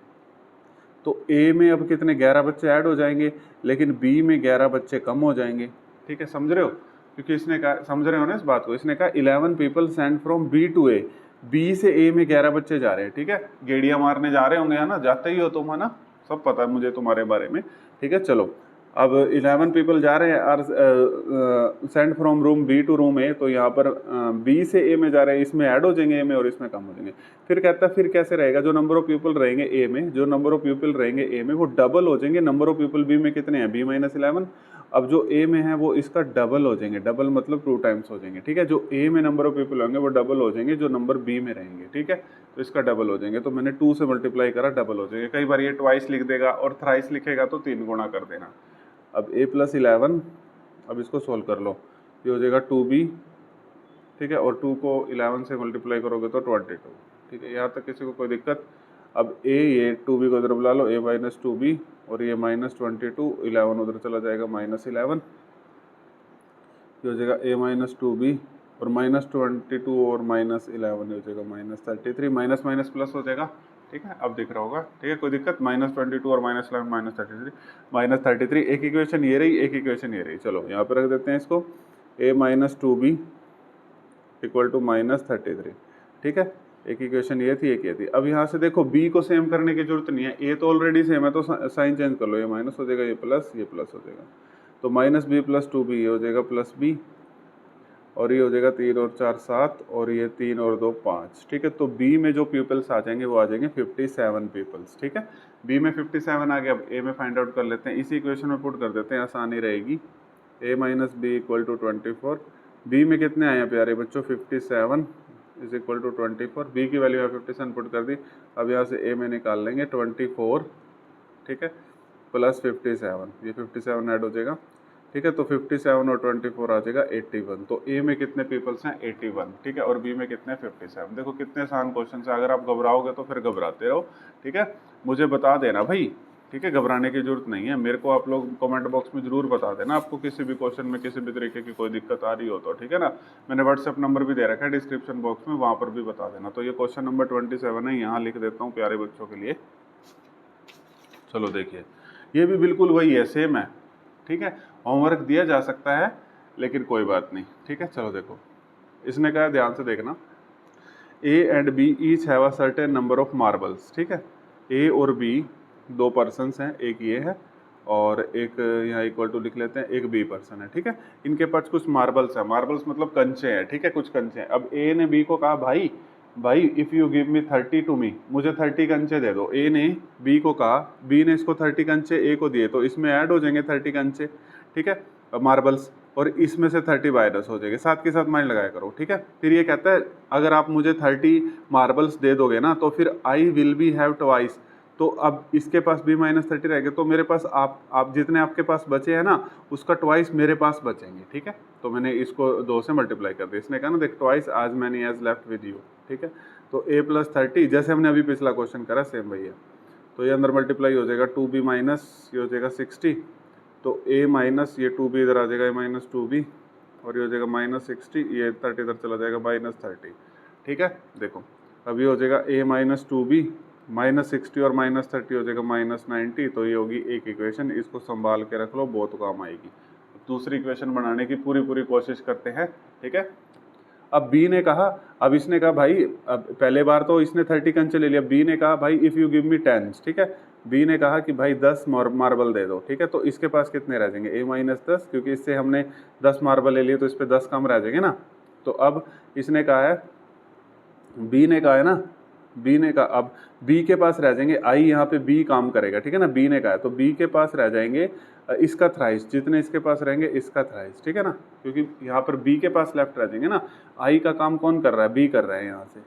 तो ए में अब कितने 11 बच्चे ऐड हो जाएंगे, लेकिन बी में 11 बच्चे कम हो जाएंगे। ठीक है, समझ रहे हो, क्योंकि इसने कहा, समझ रहे हो ना इस बात को, इसने कहा 11 people sent from B to A, B से ए में 11 बच्चे जा रहे हैं। ठीक है, गेड़िया मारने जा रहे होंगे, है ना, जाते ही हो तुम, है ना, सब पता है मुझे तुम्हारे बारे में। ठीक है, चलो अब 11 पीपल जा रहे हैं are sent from room B to room A, तो यहाँ पर बी से ए में जा रहे हैं, इसमें ऐड हो जाएंगे ए में और इसमें कम हो जाएंगे। फिर कहता है फिर कैसे रहेगा, जो नंबर ऑफ पीपल रहेंगे ए में, जो नंबर ऑफ पीपल रहेंगे ए में वो डबल हो जाएंगे नंबर ऑफ पीपल बी में कितने हैं, बी माइनस 11। अब जो ए में है वो इसका डबल हो जाएंगे, डबल मतलब 2 टाइम्स हो जाएंगे। ठीक है, जो ए में नंबर ऑफ पीपल होंगे वो डबल हो जाएंगे जो नंबर बी में रहेंगे। ठीक है, तो इसका डबल हो जाएंगे, तो मैंने 2 से मल्टीप्लाई करा, डबल हो जाएंगे। कई बार ये ट्वाइस लिख देगा और थ्राइस लिखेगा तो 3 गुना कर देना। अब a प्लस 11, अब इसको सोल्व कर लो, ये हो जाएगा 2b। ठीक है, और 2 को 11 से मल्टीप्लाई करोगे तो 22। ठीक है, यहाँ तक किसी को कोई दिक्कत। अब a, ये 2b को इधर बुला लो, a माइनस 2b और ये माइनस 22, 11 उधर चला जाएगा माइनस 11, ये हो जाएगा a माइनस 2b और माइनस 22 और माइनस 11 हो जाएगा माइनस 33, माइनस माइनस प्लस हो जाएगा। ठीक है, अब दिख रहा होगा। ठीक है, कोई दिक्कत, माइनस 22 और माइनस 11 माइनस 33, एक इक्वेशन ये रही, एक इक्वेशन ये रही। चलो यहाँ पर रख देते हैं इसको, a minus 2b equal to minus 33। ठीक है, एक इक्वेशन ये थी, एक ये थी। अब यहाँ से देखो b को सेम करने की जरूरत नहीं है, a तो ऑलरेडी सेम है, तो साइन चेंज कर लो, ये माइनस हो जाएगा, ये प्लस हो जाएगा, तो माइनस b प्लस 2b, ये हो जाएगा प्लस b, और ये हो जाएगा 3 और 4 7, और ये 3 और 2 5। ठीक है, तो बी में जो पीपल्स आ जाएंगे वो आ जाएंगे 57 पीपल्स। ठीक है, बी में 57 आ गया। अब ए में फाइंड आउट कर लेते हैं, इसी इक्वेशन में पुट कर देते हैं, आसानी रहेगी। A minus B equal to 24, B में कितने आए हैं प्यारे बच्चों, 57 इज इक्वल टू 24, बी की वैल्यू है 57 पुट कर दी। अब यहाँ से ए में निकाल लेंगे 24, ठीक है, प्लस 57, ये 57 ऐड हो जाएगा। ठीक है, तो 57 और 24 आ जाएगा 81, तो ए में कितने पीपल्स हैं 81। ठीक है, और बी में कितने 57। देखो कितने आसान क्वेश्चन है, अगर आप घबराओगे तो फिर घबराते रहो। ठीक है, मुझे बता देना भाई, ठीक है, घबराने की जरूरत नहीं है। मेरे को आप लोग कमेंट बॉक्स में जरूर बता देना आपको किसी भी क्वेश्चन में किसी भी तरीके की कोई दिक्कत आ रही हो तो, ठीक है ना। मैंने व्हाट्सएप नंबर भी दे रखा है डिस्क्रिप्शन बॉक्स में, वहाँ पर भी बता देना। तो ये क्वेश्चन नंबर 27 है, यहाँ लिख देता हूँ प्यारे बच्चों के लिए। चलो देखिए, ये भी बिल्कुल वही है, सेम है, ठीक है। होमवर्क दिया जा सकता है लेकिन कोई बात नहीं, ठीक है। चलो देखो, इसने कहा ध्यान से देखना, A and B each have a certain number of marbles, ठीक है। ए और बी दो पर्सनस हैं, एक ये है और एक यहाँ इक्वल टू लिख लेते हैं, एक बी पर्सन है, ठीक है। इनके पास कुछ मार्बल्स है, मार्बल्स मतलब कंचे हैं, ठीक है, कुछ कंचे हैं। अब ए ने बी को कहा भाई भाई if you give me 30 to me, मुझे 30 कंचे दे दो। ए ने बी को कहा, बी ने इसको 30 कंचे ए को दिए, तो इसमें ऐड हो जाएंगे 30 कंचे, ठीक है, मार्बल्स, और इसमें से 30 माइनस हो जाएंगे। साथ के साथ माइंड लगाया करो, ठीक है। फिर ये कहता है अगर आप मुझे 30 मार्बल्स दे दोगे ना तो फिर I will be have twice. तो अब इसके पास b माइनस 30 रहेगा, तो मेरे पास आप जितने आपके पास बचे हैं ना उसका ट्वाइस मेरे पास बचेंगे, ठीक है। तो मैंने इसको 2 से मल्टीप्लाई कर दिया। इसने कहा ना देख twice as many as left with you, ठीक है। तो a प्लस 30 जैसे हमने अभी पिछला क्वेश्चन करा सेम भैया, तो ये अंदर मल्टीप्लाई हो जाएगा 2b माइनस ये हो जाएगा 60, तो a माइनस ये 2b इधर आ जाएगा, a माइनस 2b और ये हो जाएगा माइनस 60, ये 30 इधर चला जाएगा माइनस 30, ठीक है। देखो अब ये हो जाएगा a माइनस 2b माइनस 60 और माइनस 30 हो जाएगा माइनस 90, तो ये होगी एक इक्वेशन। इसको संभाल के रख लो, बहुत काम आएगी। दूसरी इक्वेशन बनाने की पूरी कोशिश करते हैं, ठीक है। अब बी ने कहा, अब इसने कहा भाई, अब पहले बार तो इसने 30 कंचे ले लिया, बी ने कहा भाई इफ़ यू गिव मी 10, ठीक है। बी ने कहा कि भाई 10 मार्बल दे दो, ठीक है। तो इसके पास कितने रह जाएंगे, a माइनस 10, क्योंकि इससे हमने 10 मार्बल ले लिए तो इस पर 10 कम रह जाएंगे ना। तो अब इसने कहा है, बी ने कहा है ना, बी ने कहा अब बी के पास रह जाएंगे, आई यहाँ पे बी काम करेगा, ठीक है ना। बी ने कहा है तो बी के पास रह जाएंगे इसका थ्राइस, जितने इसके पास रहेंगे इसका थ्राइस, ठीक है ना। क्योंकि यहाँ पर बी के पास लेफ्ट रह जाएंगे ना, आई का काम कौन कर रहा है, बी कर रहा है यहाँ से,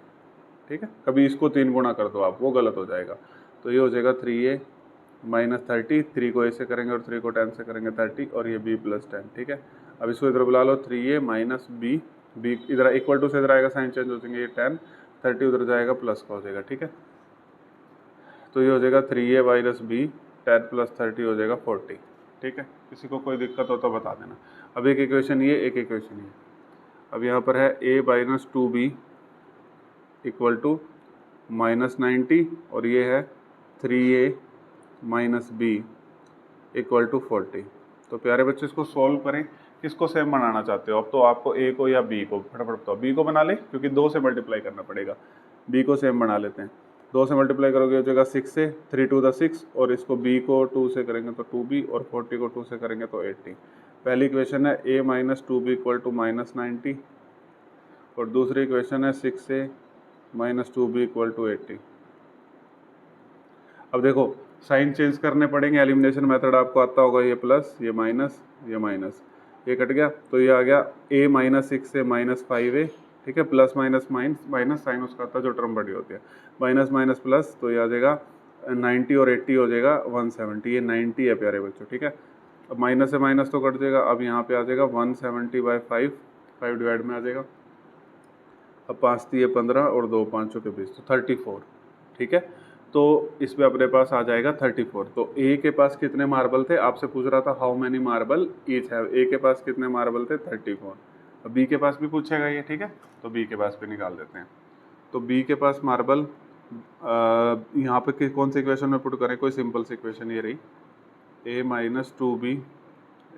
ठीक है। कभी इसको 3 गुना कर दो आप, वो गलत हो जाएगा। तो ये हो जाएगा 3a माइनस 30, 3 को a से करेंगे और 3 को 10 से करेंगे 30, और ये b प्लस 10, ठीक है। अब इसको इधर बुला लो, 3a माइनस b, b इधर इक्वल टू से इधर आएगा, साइन चेंज हो जाएंगे, ये 10, 30 उधर जाएगा प्लस का हो जाएगा, ठीक है। तो ये हो जाएगा 3a माइनस b, 10 प्लस 30 हो जाएगा 40, ठीक है। किसी को कोई दिक्कत हो तो बता देना। अब एक इक्वेशन ये, एक इक्वेशन ये। अब यहाँ पर है a minus 2b equal to minus 90, और ये है 3a minus b equal to 40। तो प्यारे बच्चे इसको सॉल्व करें, किसको सेम बनाना चाहते हो अब, तो आपको a को या b को, फटाफट बताओ। b को बना ले क्योंकि 2 से मल्टीप्लाई करना पड़ेगा, b को सेम बना लेते हैं। 2 से मल्टीप्लाई करोगे हो जाएगा 6 से, 3 टू द 6, और इसको b को 2 से करेंगे तो 2b, और 40 को 2 से करेंगे तो 80। पहली इक्वेशन है a minus 2b equal to minus 90, और दूसरी इक्वेशन है 6a minus 2b equal to 80। अब देखो साइन चेंज करने पड़ेंगे, एलिमिनेशन मेथड आपको आता होगा, ये प्लस ये माइनस ये माइनस, ये कट गया, तो ये आ गया a minus 6a minus 5a, ठीक है। प्लस माइनस माइनस साइन उसका आता है जो टर्म बड़ी होती है, माइनस माइनस प्लस, तो ये आ जाएगा 90 और 80 हो जाएगा 170, ये 90 है प्यारे बच्चों, ठीक है। अब माइनस से माइनस तो कट जाएगा, अब यहाँ पे आ जाएगा 170/5, 5 डिवाइड में आ जाएगा। अब 5 दिए 15 और 2 5 के 20, तो 34, ठीक है। तो इसमें अपने पास आ जाएगा 34। तो ए के पास कितने मार्बल थे, आपसे पूछ रहा था how many marble each have, A के पास कितने मार्बल थे 34। अब बी के पास भी पूछेगा ये, ठीक है। तो बी के पास भी निकाल देते हैं। तो बी के पास मार्बल यहाँ पे कौन सी इक्वेशन में पुट करें, कोई सिंपल सी इक्वेशन ये रही, a minus 2b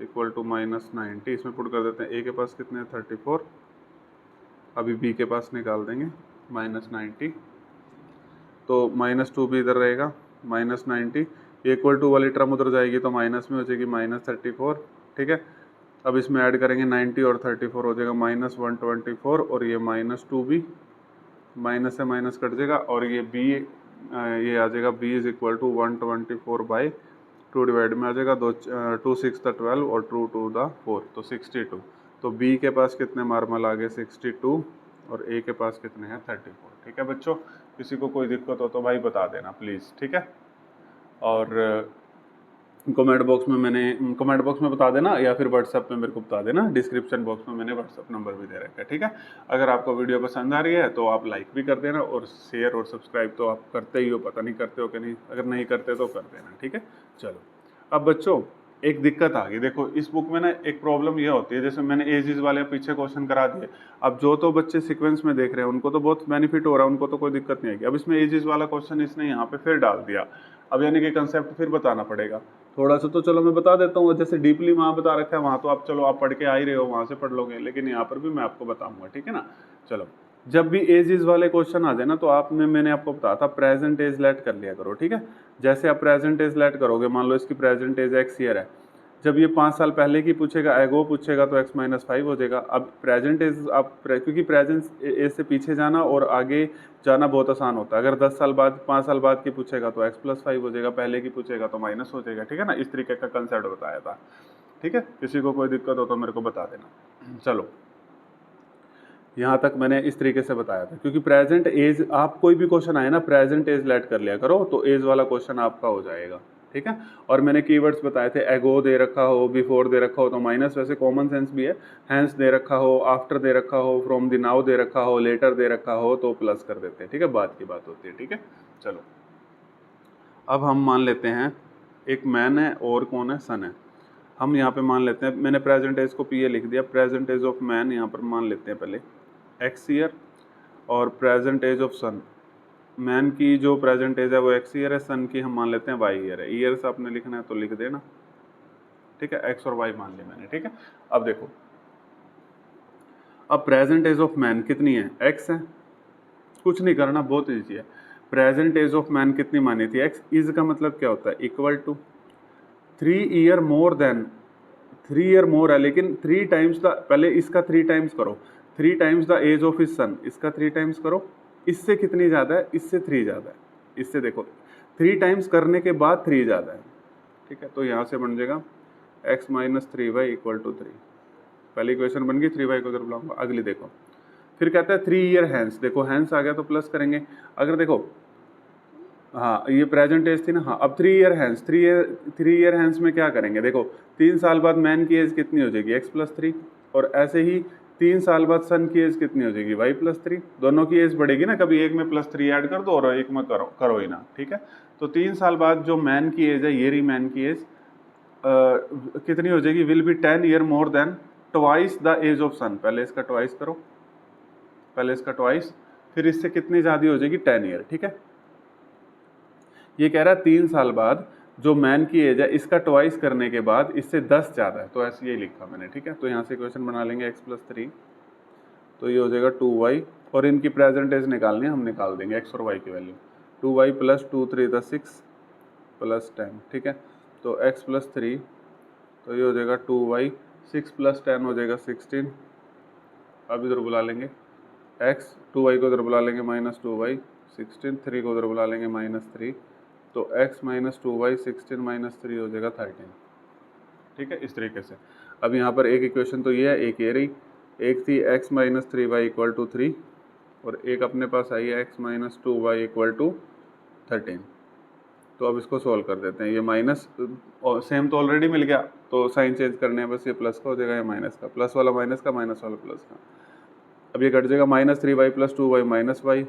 equal to minus 90, इसमें पुट कर देते हैं। a के पास कितने हैं 34, अभी b के पास निकाल देंगे माइनस 90, तो माइनस 2b इधर रहेगा माइनस 90, इक्वल टू वाली टर्म उधर जाएगी तो माइनस में हो जाएगी माइनस 34, ठीक है। अब इसमें ऐड करेंगे 90 और 34 हो जाएगा माइनस 124, और ये माइनस 2b, माइनस से माइनस कट जाएगा, और ये b ये आ जाएगा b is equal to 124/2 divide में आ जाएगा, 2 6 द 12 और 2 2 द 4, तो 62। तो b के पास कितने मार्बल आ गए 62, और a के पास कितने हैं 34, ठीक है बच्चों। किसी को कोई दिक्कत हो तो भाई बता देना प्लीज़, ठीक है। और कमेंट बॉक्स में बता देना, या फिर व्हाट्सएप में मेरे को बता देना। डिस्क्रिप्शन बॉक्स में मैंने व्हाट्सएप नंबर भी दे रखा है, ठीक है। अगर आपको वीडियो पसंद आ रही है तो आप लाइक भी कर देना, और शेयर और सब्सक्राइब तो आप करते ही हो, पता नहीं करते हो कि नहीं, अगर नहीं करते तो कर देना, ठीक है। चलो अब बच्चों एक दिक्कत आ गई, देखो इस बुक में ना एक प्रॉब्लम ये होती है, जैसे मैंने एजिस वाले पीछे क्वेश्चन करा दिए, अब जो तो बच्चे सीक्वेंस में देख रहे हैं उनको तो बहुत बेनिफिट हो रहा है, उनको तो कोई दिक्कत नहीं आएगी। अब इसमें एजिस वाला क्वेश्चन इसने यहाँ पे फिर डाल दिया, अब यानी कि कंसेप्ट फिर बताना पड़ेगा थोड़ा सा। तो चलो मैं बता देता हूँ, जैसे डीपली वहाँ बता रखा है, वहाँ तो आप चलो आप पढ़ के आ ही रहे हो, वहाँ से पढ़ लोगे, लेकिन यहाँ पर भी मैं आपको बताऊंगा, ठीक है ना। चलो जब भी एज इज वाले क्वेश्चन आ जाए ना, तो आपने मैंने आपको बताया था प्रेजेंट एज लेट कर लिया करो, ठीक है। जैसे आप प्रेजेंट एज लेट करोगे, मान लो इसकी प्रेजेंट एज एक्स ईयर है, जब ये 5 साल पहले की पूछेगा, एगो पूछेगा, तो x-5 हो जाएगा। अब प्रेजेंट एज आप क्योंकि प्रेजेंट एज से पीछे जाना और आगे जाना बहुत आसान होता है। अगर 10 साल बाद 5 साल बाद की पूछेगा तो x+5 हो जाएगा, पहले की पूछेगा तो माइनस हो जाएगा, ठीक है ना। इस तरीके का कंसेप्ट बताया था, ठीक है। किसी को कोई दिक्कत हो तो मेरे को बता देना। चलो यहाँ तक मैंने इस तरीके से बताया था, क्योंकि प्रेजेंट एज आप कोई भी क्वेश्चन आए ना, प्रेजेंट एज लेट कर लिया करो, तो एज वाला क्वेश्चन आपका हो जाएगा, ठीक है। और मैंने कीवर्ड्स बताए थे, एगो दे रखा हो, बिफोर दे रखा हो तो माइनस, वैसे कॉमन सेंस भी है, हैंस दे रखा हो, आफ्टर दे रखा हो, फ्रॉम द नाउ दे रखा हो, लेटर दे रखा हो तो प्लस कर देते हैं, ठीक है, बात की बात होती है, ठीक है। चलो अब हम मान लेते हैं एक मैन है और कौन है, सन है। हम यहाँ पे मान लेते हैं, मैंने प्रेजेंट एज को पी ए लिख दिया, प्रेजेंट एज ऑफ मैन यहाँ पर मान लेते हैं पहले एक्स ईयर, और present age of son, man की जो प्रेजेंट एज है वो एक्स ईयर है, सन की हम मान लेते हैं वाई ईयर है। ईयर्स आपने लिखना है तो लिख देना, ठीक है, एक्स और वाई मान लिया मैंने, ठीक है। अब देखो, अब प्रेजेंट एज ऑफ मैन कितनी है, एक्स है, कुछ नहीं करना, बहुत ईजी है। प्रेजेंट एज ऑफ मैन कितनी मानी थी, एक्स। इज का मतलब क्या होता है, equal to 3 year more than, 3 year more है लेकिन 3 टाइम्स द, पहले इसका 3 टाइम्स करो, 3 times the age of his son, इसका 3 टाइम्स करो। इससे कितनी ज़्यादा है, इससे 3 ज़्यादा है, इससे देखो 3 टाइम्स करने के बाद 3 ज़्यादा है, ठीक है। तो यहाँ से बन जाएगा x-3y इक्वल टू 3। पहली इक्वेशन बन गई, 3y को उधर बुलाऊंगा। अगली देखो, फिर कहता है 3 ईयर हैंस, देखो हैंस आ गया तो प्लस करेंगे। अगर देखो, हाँ ये प्रेजेंट एज थी ना, हाँ अब 3 ईयर हैंस, 3 ईयर हैंस में क्या करेंगे, देखो 3 साल बाद मैन की एज कितनी हो जाएगी, x+3, और ऐसे ही 3 साल बाद सन की एज कितनी हो जाएगी, y+3। दोनों की एज बढ़ेगी ना, कभी एक में +3 ऐड कर दो और एक में करो ही ना, ठीक है। तो 3 साल बाद जो मैन की एज है, ये रही मैन की एज, कितनी हो जाएगी, will be 10 year more than twice the age of son. पहले इसका ट्वाइस करो, पहले इसका ट्वाइस, फिर इससे कितनी ज़्यादा हो जाएगी, 10 ईयर, ठीक है। ये कह रहा है 3 साल बाद जो मैन की एज है, इसका ट्वाइस करने के बाद इससे 10 ज़्यादा है, तो ऐसे ये लिखा मैंने, ठीक है। तो यहाँ से क्वेश्चन बना लेंगे x+3, तो ये हो जाएगा 2y, और इनकी प्रेजेंट एज निकालनी है, हम निकाल देंगे x और y की वैल्यू। 2y + 2 3 6 + 10, ठीक है। तो x+3, तो ये हो जाएगा 2y, 6 + 10 हो जाएगा 16। अब इधर बुला लेंगे x, 2y को इधर बुला लेंगे -2y, 16, 3 को उधर बुला लेंगे -3, तो x - 2y 16 - 3 हो जाएगा 13, ठीक है, इस तरीके से। अब यहाँ पर एक इक्वेशन तो ये है, एक ये रही, एक थी x - 3y = 3, और एक अपने पास आई है x - 2y = 13। तो अब इसको सॉल्व कर देते हैं, ये माइनस और सेम तो ऑलरेडी मिल गया, तो साइन चेंज करने हैं बस, ये प्लस का हो जाएगा, ये माइनस का, प्लस वाला माइनस का, माइनस वाला प्लस का। अब ये कट जाएगा, -3y + 2y -y,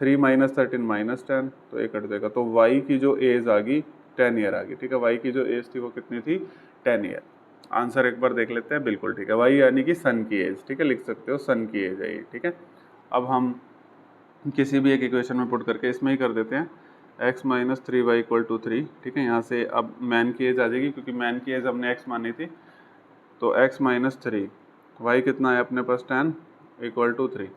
3 - 13 - 10, तो ये कट जाएगा। तो y की जो एज आ गई 10 ईयर आ गई, ठीक है। y की जो एज थी वो कितनी थी, 10 ईयर। आंसर एक बार देख लेते हैं, बिल्कुल ठीक है, y यानी कि सन की एज, ठीक है, लिख सकते हो सन की एज है ये, ठीक है। अब हम किसी भी एक इक्वेशन में पुट करके इसमें ही कर देते हैं, x - 3y = 3, ठीक है। यहाँ से अब मैन की एज आ जाएगी, क्योंकि मैन की एज हमने x मानी थी, तो x - 3, y कितना है अपने पास 10 = 3,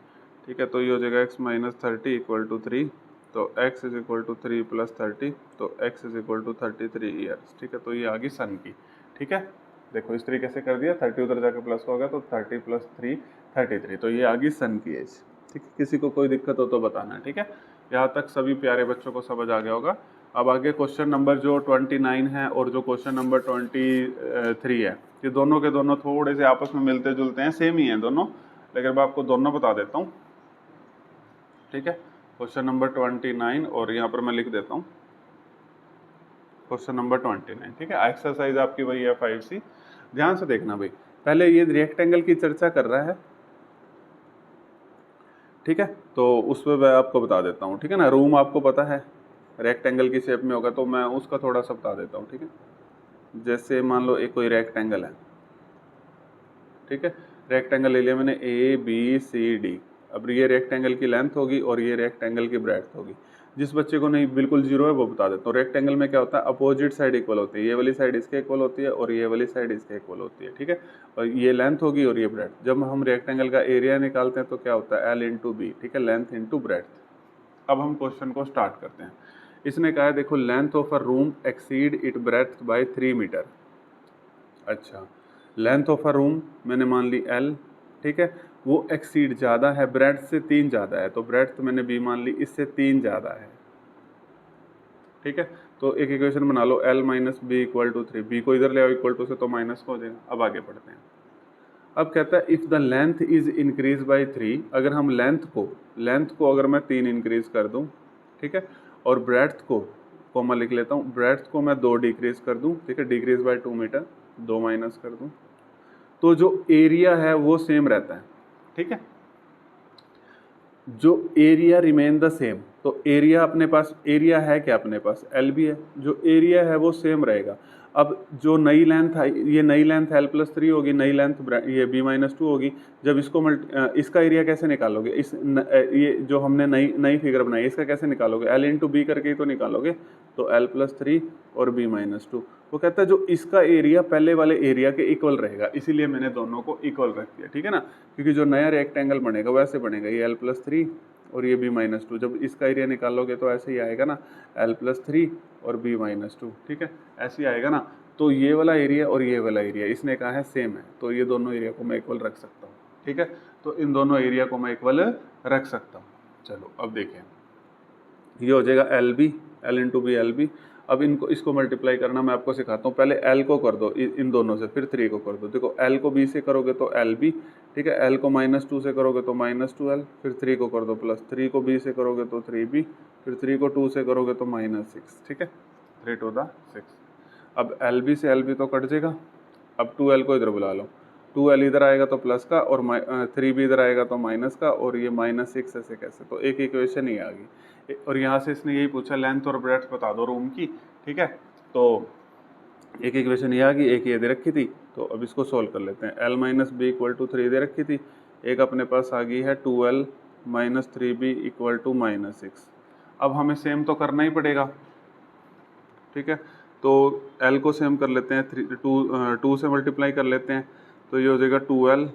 ठीक है। तो ये हो जाएगा x - 30 = 3, तो x = 3 + 30, तो x = 33 ईयर्स, ठीक है। तो ये आ गई सन की, ठीक है। देखो इस तरीके से कर दिया, 30 उधर जाकर प्लस हो गया, तो 30 + 3 33, तो ये आ गई सन की एज, ठीक है। किसी को कोई दिक्कत हो तो बताना, ठीक है। यहाँ तक सभी प्यारे बच्चों को समझ आ गया होगा। अब आगे क्वेश्चन नंबर जो 29 है और जो क्वेश्चन नंबर 23 है, ये दोनों के दोनों थोड़े से आपस में मिलते जुलते हैं, सेम ही हैं दोनों, लेकिन मैं आपको दोनों बता देता हूँ, ठीक है। क्वेश्चन नंबर 29, और यहाँ पर मैं लिख देता हूँ क्वेश्चन नंबर 29, ठीक है। एक्सरसाइज आपकी वही है 5C। ध्यान से देखना भाई, पहले ये रेक्टेंगल की चर्चा कर रहा है, ठीक है, तो उसमें मैं आपको बता देता हूँ, ठीक है ना। रूम आपको पता है रेक्टेंगल की शेप में होगा, तो मैं उसका थोड़ा सा बता देता हूँ, ठीक है। जैसे मान लो एक कोई रेक्टेंगल है, ठीक है, रेक्टेंगल ले लिया मैंने ABCD। अब ये रेक्टेंगल की लेंथ होगी और ये रेक्टेंगल की ब्रेड्थ होगी। जिस बच्चे को नहीं बिल्कुल जीरो है वो बता देता हूँ। रेक्टेंगल में क्या होता है, अपोजिट साइड इक्वल होती है, ये वाली साइड इसके इक्वल होती है और ये वाली साइड इसके इक्वल होती है, ठीक है। और ये लेंथ होगी और ये ब्रेड्थ। जब हम रेक्टेंगल का एरिया निकालते हैं तो क्या होता है, L/B, ठीक है, लेंथ इंटू ब्रेड्थ। अब हम क्वेश्चन को स्टार्ट करते हैं। इसने कहा है देखो, length of a room exceed it breadth by 3 metre. अच्छा, लेंथ ऑफ अ रूम मैंने मान ली L, ठीक है, वो एक्सीड ज़्यादा है, ब्रेड्थ से 3 ज़्यादा है, तो ब्रेड्थ मैंने B मान ली, इससे 3 ज़्यादा है, ठीक है। तो एक इक्वेशन बना लो, L minus B equal to 3। B को इधर ले आओ इक्वल टू से, तो माइनस का हो जाएगा। अब आगे बढ़ते हैं। अब कहता है if the length is increase by 3, अगर हम लेंथ को अगर मैं 3 इंक्रीज कर दूं, ठीक है, और ब्रेड्थ को कोमा लिख लेता हूँ, ब्रेड्थ को मैं 2 डिक्रीज कर दूं, ठीक है, डिक्रीज बाय 2 मीटर, 2 माइनस कर दूं, तो जो एरिया है वो सेम रहता है, ठीक है। जो एरिया रिमेन द सेम, तो एरिया अपने पास, एरिया है क्या अपने पास, एल भी है, जो एरिया है वो सेम रहेगा। अब जो नई लेंथ है, ये नई लेंथ L+3 होगी, नई लेंथ ये B-2 होगी। जब इसको इसका एरिया कैसे निकालोगे, ये जो हमने नई फिगर बनाई इसका कैसे निकालोगे, L/B करके ही तो निकालोगे, तो L+3 और B-2। वो कहता है जो इसका एरिया पहले वाले एरिया के इक्वल रहेगा, इसीलिए मैंने दोनों को इक्वल रख दिया, ठीक है ना। क्योंकि जो नया रेक्टेंगल बनेगा वैसे बनेगा, ये L+3 और ये B-2। जब इसका एरिया निकालोगे तो ऐसे ही आएगा ना, L+3 और B-2, ठीक है, ऐसे ही आएगा ना। तो ये वाला एरिया और ये वाला एरिया इसने कहा है सेम है, तो ये दोनों एरिया को मैं इक्वल रख सकता हूँ, ठीक है। तो इन दोनों एरिया को मैं इक्वल रख सकता हूँ। चलो अब देखें, ये हो जाएगा LB, L/B LB। अब इसको मल्टीप्लाई करना मैं आपको सिखाता हूँ। पहले L को कर दो इन दोनों से, फिर 3 को कर दो। देखो L को B से करोगे तो LB, ठीक है, L को -2 से करोगे तो -2L, फिर 3 को कर दो प्लस, 3 को B से करोगे तो 3B, फिर 3 को 2 से करोगे तो -6, ठीक है, 3 to the 6। अब LB से LB तो कट जाएगा। अब 2L को इधर बुला लो, 2L इधर आएगा तो प्लस का, और 3B इधर आएगा तो माइनस का, और ये -6 ऐसे कैसे, तो एक इक्वेशन ही आ गई। और यहाँ से इसने यही पूछा लेंथ और ब्रेड्थ बता दो रूम की, ठीक है। तो एक इक्वेशन ये आ गई, एक ये दे रखी थी, तो अब इसको सोल्व कर लेते हैं। L - B = 3 दे रखी थी, एक अपने पास आ गई है 2L - 3B = -6। अब हमें सेम तो करना ही पड़ेगा, ठीक है। तो L को सेम कर लेते हैं, 2 से मल्टीप्लाई कर लेते हैं, तो ये हो जाएगा 2L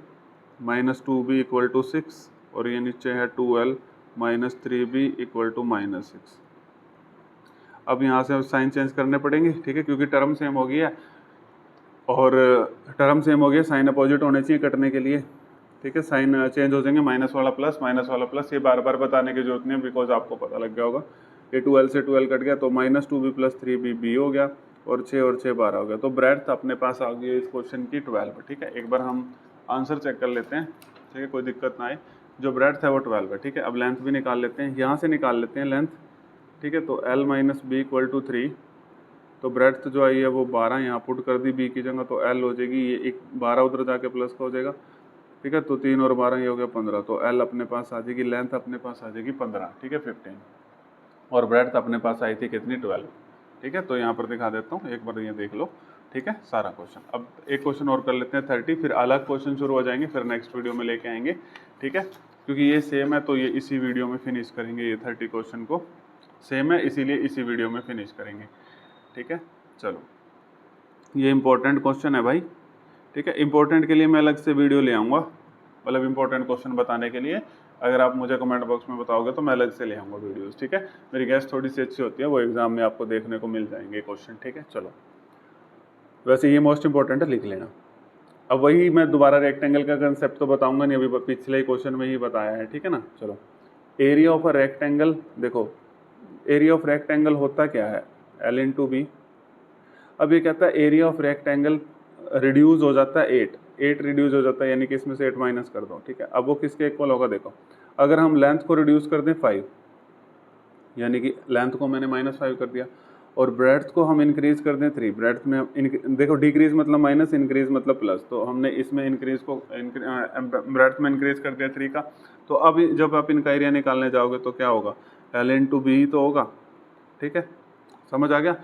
- 2B = 6, और ये नीचे है 2L - 3B = -6। अब यहाँ से साइन चेंज करने पड़ेंगे, ठीक है, क्योंकि टर्म सेम हो गई है, और टर्म सेम हो गया, साइन अपोजिट होने चाहिए कटने के लिए, ठीक है। साइन चेंज हो जाएंगे, माइनस वाला प्लस। ये बार बार बताने की जरूरत नहीं है, बिकॉज आपको पता लग गया होगा। ये 2L से 2L कट गया, तो -2B + 3B B हो गया, और 6 और 6 12 हो गया। तो ब्रेड्थ अपने पास आ गई है इस क्वेश्चन की 12, ठीक है। एक बार हम आंसर चेक कर लेते हैं, ठीक है, कोई दिक्कत ना आए। जो ब्रेड्थ है वो 12 है, ठीक है। अब लेंथ भी निकाल लेते हैं, यहाँ से निकाल लेते हैं लेंथ, ठीक है। तो L - B = 3, तो ब्रेड्थ जो आई है वो 12 यहाँ पुट कर दी B की जगह, तो L हो जाएगी, ये एक 12 उधर जाके प्लस का हो जाएगा, ठीक है। तो 3 और 12 ये हो गया 15, तो L अपने पास आ जाएगी, लेंथ अपने पास आ जाएगी 15, ठीक है, 15, और ब्रेड्थ अपने पास आई थी कितनी, 12, ठीक है। तो यहाँ पर दिखा देता हूँ, एक बार ये देख लो, ठीक है, सारा क्वेश्चन। अब एक क्वेश्चन और कर लेते हैं 30, फिर अलग क्वेश्चन शुरू हो जाएंगे, फिर नेक्स्ट वीडियो में लेके आएंगे, ठीक है। क्योंकि ये सेम है तो ये इसी वीडियो में फिनिश करेंगे, ये 30 क्वेश्चन को सेम है, इसीलिए इसी वीडियो में फिनिश करेंगे, ठीक है। चलो, ये इंपॉर्टेंट क्वेश्चन है भाई, ठीक है। इंपॉर्टेंट के लिए मैं अलग से वीडियो ले आऊँगा, मतलब इंपॉर्टेंट क्वेश्चन बताने के लिए अगर आप मुझे कमेंट बॉक्स में बताओगे तो मैं अलग से ले आऊँगा वीडियोस, ठीक है। मेरी गैस थोड़ी सी अच्छी होती है, वो एग्जाम में आपको देखने को मिल जाएंगे क्वेश्चन, ठीक है। चलो, वैसे ये मोस्ट इंपॉर्टेंट है, लिख लेना। अब वही मैं दोबारा रेक्टेंगल का कंसेप्ट तो बताऊंगा नहीं, अभी पिछले क्वेश्चन में ही बताया है, ठीक है ना। चलो, एरिया ऑफ अ रेक्टेंगल, देखो एरिया ऑफ रेक्टेंगल होता क्या है, L/B। अब ये कहता है एरिया ऑफ रेक्टेंगल रिड्यूस हो जाता है 8 रिड्यूस हो जाता है, यानी कि इसमें से 8 माइनस कर दो, ठीक है। अब वो किसके इक्वल होगा, देखो अगर हम लेंथ को रिड्यूस कर दें 5, यानी कि लेंथ को मैंने -5 कर दिया, और ब्रेड्थ को हम इंक्रीज कर दें 3, ब्रेड्थ में हम देखो डिक्रीज मतलब माइनस, इंक्रीज मतलब प्लस, तो हमने इसमें इंक्रीज को ब्रेड्थ में इंक्रीज कर दिया 3 का। तो अब जब आप इनका एरिया निकालने जाओगे तो क्या होगा, L इंटू बी ही तो होगा, ठीक है, समझ आ गया।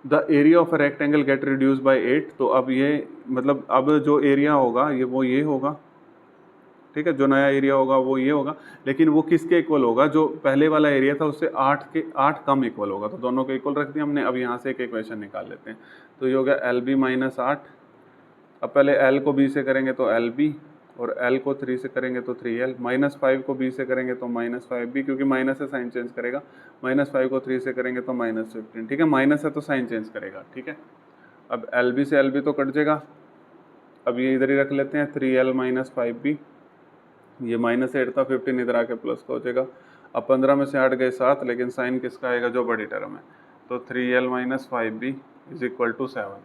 The area of a rectangle get reduce by 8, तो अब ये मतलब अब जो एरिया होगा ये होगा, ठीक है, जो नया एरिया होगा वो ये होगा, लेकिन वो किसके इक्वल होगा, जो पहले वाला एरिया था उससे 8 कम इक्वल होगा, तो दोनों को इक्वल रख दिया हमने। अब यहाँ से एक इक्वेशन निकाल लेते हैं, तो ये हो गया एल बी माइनस 8। अब पहले एल को बी से करेंगे तो एल बी, और एल को 3 से करेंगे तो 3L, -5 को बी से करेंगे तो -5B, क्योंकि माइनस से साइन चेंज करेगा, -5 को 3 से करेंगे तो -15, ठीक है, माइनस है तो साइन चेंज करेगा, ठीक है। अब एल बी से एल बी तो कट जाएगा, अब ये इधर ही रख लेते हैं 3L माइनस 5B, ये -8 था, 15 इधर आके प्लस का हो जाएगा। अब 15 में से 8 गए 7, लेकिन साइन किसका आएगा, जो बड़ी टर्म है, तो 3L minus 5B is equal to 7,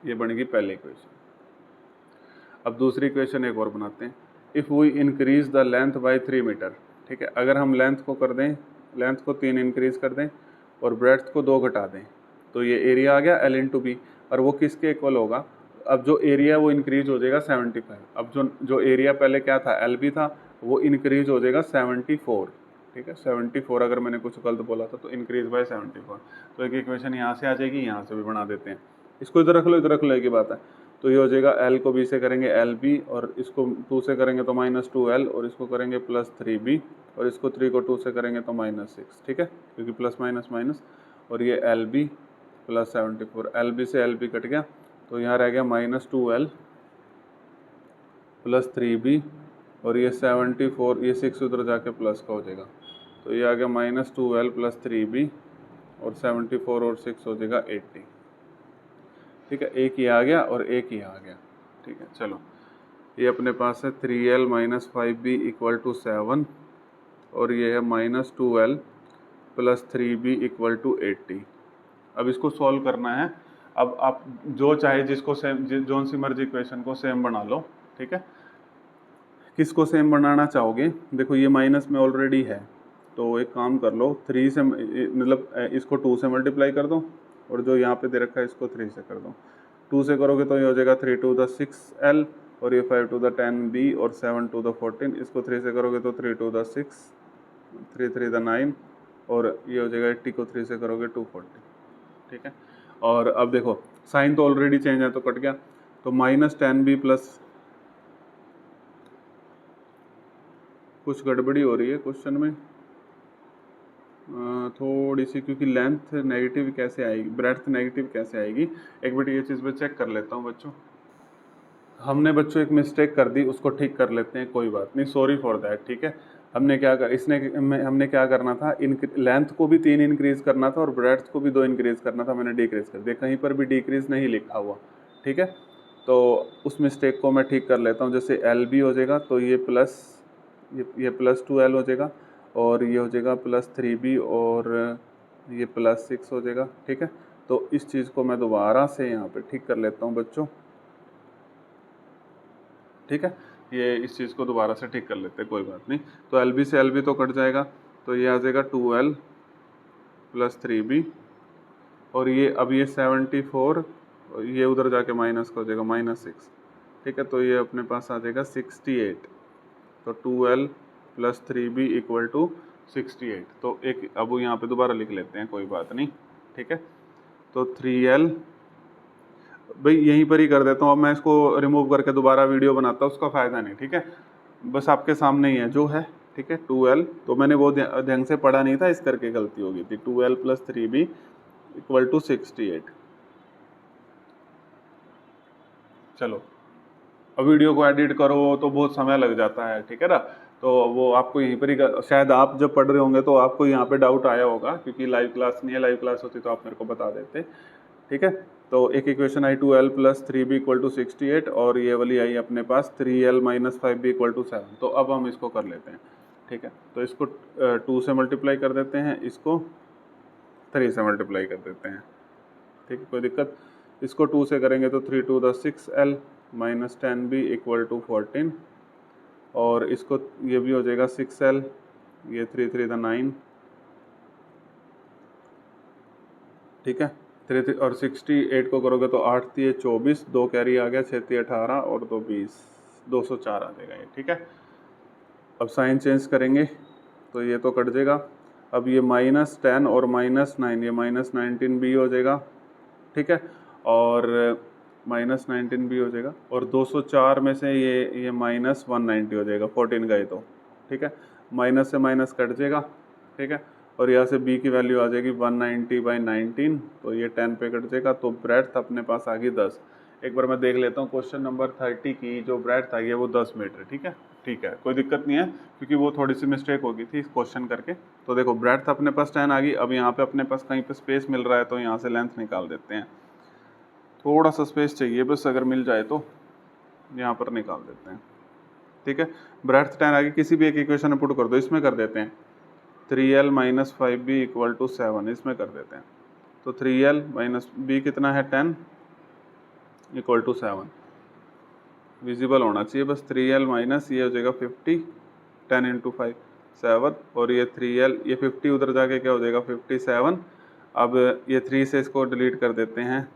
ये बनेगी पहली इक्वेशन। अब दूसरी इक्वेशन एक और बनाते हैं, if we increase the length by 3 metre, ठीक है, अगर हम लेंथ को कर दें, लेंथ को 3 इंक्रीज कर दें और ब्रेड्थ को 2 घटा दें, तो ये एरिया आ गया L इंटू बी, और वो किसके इक्वल होगा, अब जो एरिया वो इंक्रीज हो जाएगा 75, अब जो एरिया पहले क्या था LB था, वो इंक्रीज हो जाएगा 74, ठीक है, 74, अगर मैंने कुछ गलत बोला था तो इंक्रीज बाय 74, तो एक इक्वेशन यहाँ से आ जाएगी, यहाँ से भी बना देते हैं, इसको इधर रख लो, इधर रख लो, एक ही बात है। तो ये हो जाएगा L को B से करेंगे LB, और इसको 2 से करेंगे तो -2L, और इसको करेंगे +3B, और इसको 3 को 2 से करेंगे तो -6, ठीक है, क्योंकि प्लस माइनस माइनस, और ये LB प्लस 74, LB से LB कट गया, तो यहाँ रह गया -2L प्लस 3B, और ये 74, ये 6 उधर जाके प्लस का हो जाएगा, तो ये आ गया -2L प्लस 3B, और 74 और 6 हो जाएगा 80, ठीक है, एक ही आ गया और एक ही आ गया, ठीक है। चलो ये अपने पास है 3L minus 5B equal to 7, और ये है -2L plus 3B equal to 80। अब इसको सॉल्व करना है, अब आप जो चाहे जिसको सेम, जोन सी मर्जी इक्वेशन को सेम बना लो, ठीक है, किसको सेम बनाना चाहोगे, देखो ये माइनस में ऑलरेडी है, तो एक काम कर लो, 3 से मतलब इसको 2 से मल्टीप्लाई कर दो, और जो यहाँ पे दे रखा है इसको 3 से कर दो, 2 से करोगे तो ये हो जाएगा 3 टू द 6L, और ये 5 टू द 10B, और 7 टू द 14, इसको 3 से करोगे तो 3 टू द 6, 3 3 द 9, और ये हो जाएगा 80 को 3 से करोगे 240, ठीक है। और अब देखो साइन तो ऑलरेडी चेंज है तो कट गया, तो -10B प्लस, कुछ गड़बड़ी हो रही है क्वेश्चन में थोड़ी सी, क्योंकि लेंथ नेगेटिव कैसे आएगी, ब्रेड्थ नेगेटिव कैसे आएगी, एक मिनट ये चीज़ मैं चेक कर लेता हूँ बच्चों। हमने बच्चों एक मिस्टेक कर दी, उसको ठीक कर लेते हैं, कोई बात नहीं, सॉरी फॉर दैट, ठीक है। हमने क्या कर हमने क्या करना था, लेंथ को भी 3 इंक्रीज करना था और ब्रेड्थ को भी 2 इंक्रीज करना था, मैंने डिक्रीज कर दिया, कहीं पर भी डिक्रीज नहीं लिखा हुआ, ठीक है। तो उस मिस्टेक को मैं ठीक कर लेता हूँ, जैसे LB हो जाएगा तो ये प्लस, ये +2L हो जाएगा, और ये हो जाएगा +3B, और ये +6 हो जाएगा, ठीक है। तो इस चीज़ को मैं दोबारा से यहाँ पे ठीक कर लेता हूँ बच्चों, ठीक है, ये इस चीज़ को दोबारा से ठीक कर लेते हैं, कोई बात नहीं। तो LB से LB तो कट जाएगा, तो ये आ जाएगा 2L प्लस 3B, और ये अब ये 74, ये उधर जाके माइनस का हो जाएगा -6, ठीक है, तो ये अपने पास आ जाएगा 68, तो 2L plus 3B equal to 68, तो एक अब यहाँ पे दोबारा लिख लेते हैं, कोई बात नहीं, ठीक है। तो 3L भाई यहीं पर ही कर देता हूँ, अब मैं इसको रिमूव करके दोबारा वीडियो बनाता हूँ, उसका फ़ायदा नहीं, ठीक है, बस आपके सामने ही है जो है, ठीक है। 2L तो मैंने वो ढंग से पढ़ा नहीं था, इस करके गलती हो गई थी, 2L plus 3B equal to 68। चलो अब वीडियो को एडिट करो तो बहुत समय लग जाता है, ठीक है ना, तो वो आपको यहीं पर ही, शायद आप जब पढ़ रहे होंगे तो आपको यहाँ पे डाउट आया होगा, क्योंकि लाइव क्लास नहीं है, लाइव क्लास होती तो आप मेरे को बता देते, ठीक है। तो एक equation I 2L plus 3B equal to 68, और ये वाली आई अपने पास 3L minus 5B equal to 7, तो अब हम इसको कर लेते हैं, ठीक है। तो इसको 2 से मल्टीप्लाई कर देते हैं, इसको 3 से मल्टीप्लाई कर देते हैं, ठीक है, कोई दिक्कत। इसको 2 से करेंगे तो 3 to the 6L minus 10B equal to 14, और इसको ये भी हो जाएगा 6L, ये 3 3 द 9, ठीक है। 3 और 68 को करोगे तो 8 3 24, 2 कैरी आ गया, 6 3 18 और 2 20, 204 आ जाएगा ये। ठीक है। अब साइन चेंज करेंगे तो ये तो कट जाएगा। अब ये -10 और -9, ये -19 भी हो जाएगा। ठीक है। और -19 भी हो जाएगा, और 204 में से ये -190 हो जाएगा 14 का ही तो। ठीक है। माइनस से माइनस कट जाएगा। ठीक है। और यहाँ से b की वैल्यू आ जाएगी 190/19, तो ये 10 पे कट जाएगा, तो ब्रेड्थ अपने पास आ गई 10। एक बार मैं देख लेता हूँ क्वेश्चन नंबर 30 की जो ब्रेड्थ आई है वो 10 मीटर। ठीक है, कोई दिक्कत नहीं है, क्योंकि वो थोड़ी सी मिस्टेक हो गई थी इस क्वेश्चन करके। तो देखो ब्रेड्थ अपने पास 10 आ गई। अब यहाँ पे अपने पास कहीं पे स्पेस मिल रहा है तो यहाँ से लेंथ निकाल देते हैं। थोड़ा सा स्पेस चाहिए बस, अगर मिल जाए तो यहाँ पर निकाल देते हैं। ठीक है। ब्रेड्थ 10 आ गई, किसी भी एक इक्वेशन में पुट कर दो। इसमें कर देते हैं 3l - 5b = 7, इसमें कर देते हैं। तो 3l - b कितना है 10 = 7। विजिबल होना चाहिए बस। 3l माइनस ये हो जाएगा 50, 10 × 5 7, और ये 3l, ये 50 उधर जाके क्या हो जाएगा 57। अब ये 3 से इसको डिलीट कर देते हैं,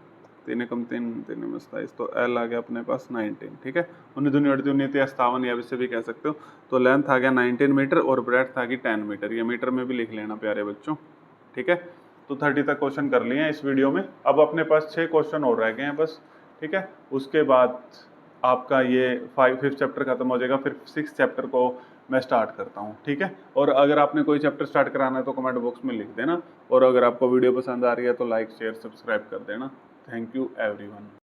3 × 3 3 × 27, तो l आ गया अपने पास 19। ठीक है। 19 दूनी 8 दूनी 57, या इसे भी कह सकते हो। तो लेंथ आ गया 19 मीटर और ब्रेड्थ आ गई 10 मीटर। ये मीटर में भी लिख लेना प्यारे बच्चों। ठीक है। तो 30 तक क्वेश्चन कर लिए हैं इस वीडियो में। अब अपने पास 6 क्वेश्चन और रह गए हैं बस। ठीक है। उसके बाद आपका ये 5th चैप्टर खत्म हो जाएगा, फिर 6th चैप्टर को मैं स्टार्ट करता हूँ। ठीक है। और अगर आपने कोई चैप्टर स्टार्ट कराना है तो कमेंट बॉक्स में लिख देना, और अगर आपको वीडियो पसंद आ रही है तो लाइक शेयर सब्सक्राइब कर देना। Thank you everyone.